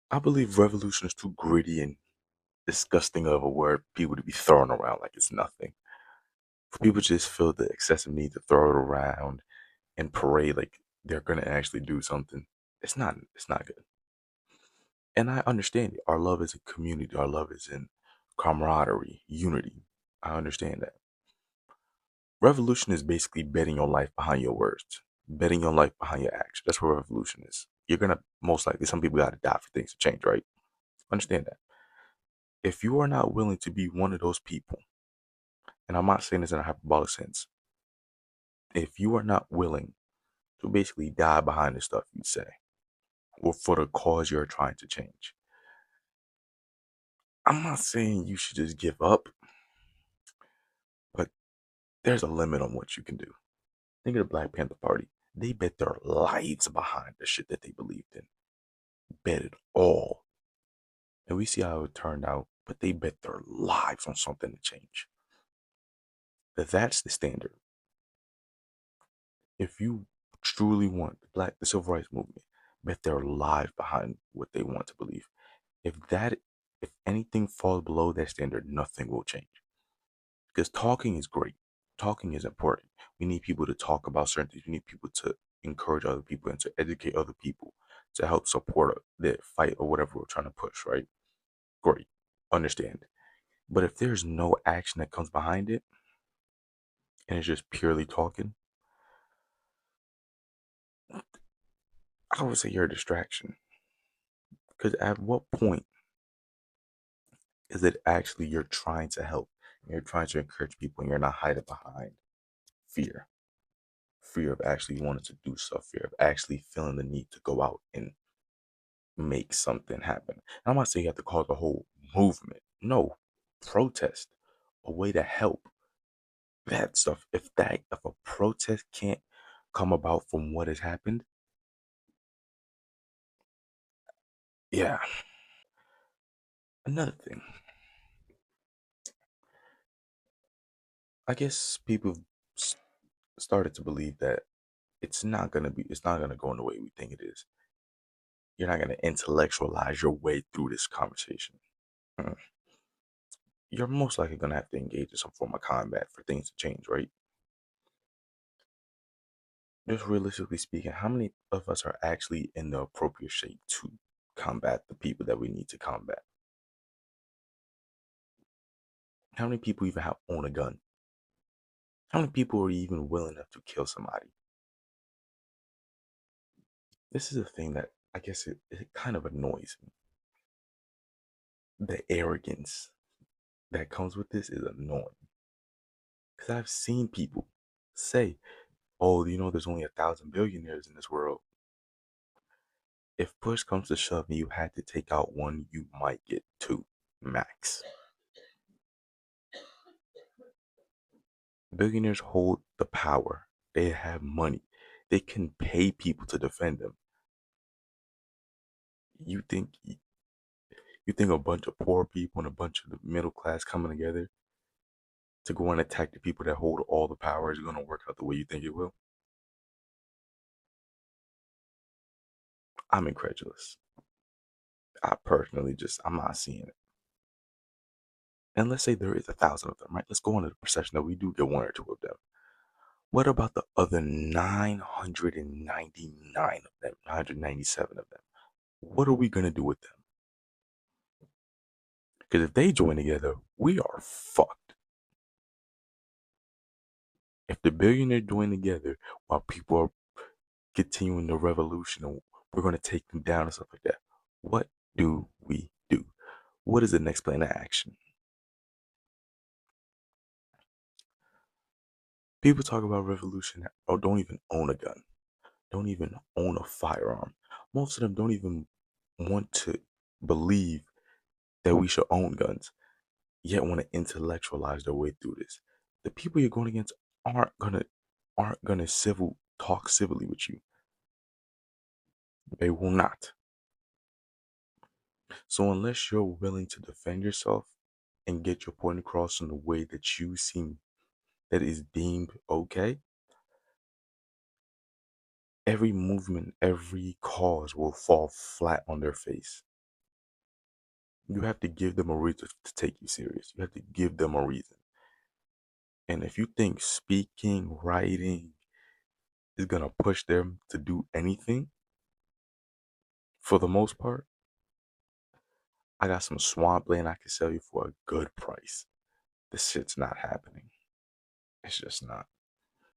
I believe revolution is too gritty and disgusting of a word for people to be throwing around like it's nothing. For people to just feel the excessive need to throw it around and parade like they're gonna actually do something. It's not good. And I understand it. Our love is in community. Our love is in camaraderie, unity. I understand that. Revolution is basically betting your life behind your words, betting your life behind your actions. That's what revolution is. You're gonna most likely some people gotta die for things to change, right? Understand that. If you are not willing to be one of those people, and I'm not saying this in a hyperbolic sense, if you are not willing to basically die behind the stuff you say or for the cause you're trying to change, I'm not saying you should just give up, but there's a limit on what you can do. Think of the Black Panther Party. They bet their lives behind the shit that they believed in. Bet it all. And we see how it turned out, but they bet their lives on something to change. That's the standard. If you truly want the civil rights movement, bet their lives behind what they want to believe. If anything falls below that standard, nothing will change. Because talking is great. Talking is important. We need people to talk about certain things. We need people to encourage other people and to educate other people to help support their fight or whatever we're trying to push, right? Great. Understand. But if there's no action that comes behind it and it's just purely talking, I would say you're a distraction. Because at what point is it actually you're trying to help? And you're trying to encourage people and you're not hiding behind fear. Fear of actually wanting to do stuff, fear of actually feeling the need to go out and make something happen. And I'm not saying you have to cause a whole movement. No, protest, a way to help that stuff. If a protest can't come about from what has happened, yeah. Another thing, I guess people s- started to believe that it's not gonna go in the way we think it is. You're not gonna intellectualize your way through this conversation. Mm. You're most likely gonna have to engage in some form of combat for things to change, right? Just realistically speaking, how many of us are actually in the appropriate shape to combat the people that we need to combat? How many people even have own a gun? How many people are even willing enough to kill somebody? This is a thing that I guess it kind of annoys me. The arrogance that comes with this is annoying. Because I've seen people say, oh, there's only 1,000 billionaires in this world. If push comes to shove and you had to take out one, you might get two max. Billionaires hold the power. They have money. They can pay people to defend them. You think you think a bunch of poor people and a bunch of the middle class coming together to go and attack the people that hold all the power is going to work out the way you think it will? I'm incredulous. I'm not seeing it. And let's say there is 1,000 of them, right? Let's go on to the perception that we do get one or two of them. What about the other 999 of them, 997 of them? What are we going to do with them? Because if they join together, we are fucked. If the billionaires join together while people are continuing the revolution and we're going to take them down and stuff like that, what do we do? What is the next plan of action? People talk about revolution or don't even own a gun, don't even own a firearm. Most of them don't even want to believe that we should own guns, yet want to intellectualize their way through this. The people you're going against aren't gonna civil talk civilly with you. They will not. So unless you're willing to defend yourself and get your point across in the way that you seem that is deemed okay, every movement, every cause will fall flat on their face. You have to give them a reason to take you serious. You have to give them a reason. And if you think speaking, writing is gonna push them to do anything, for the most part, I got some swampland I can sell you for a good price. This shit's not happening. It's just not.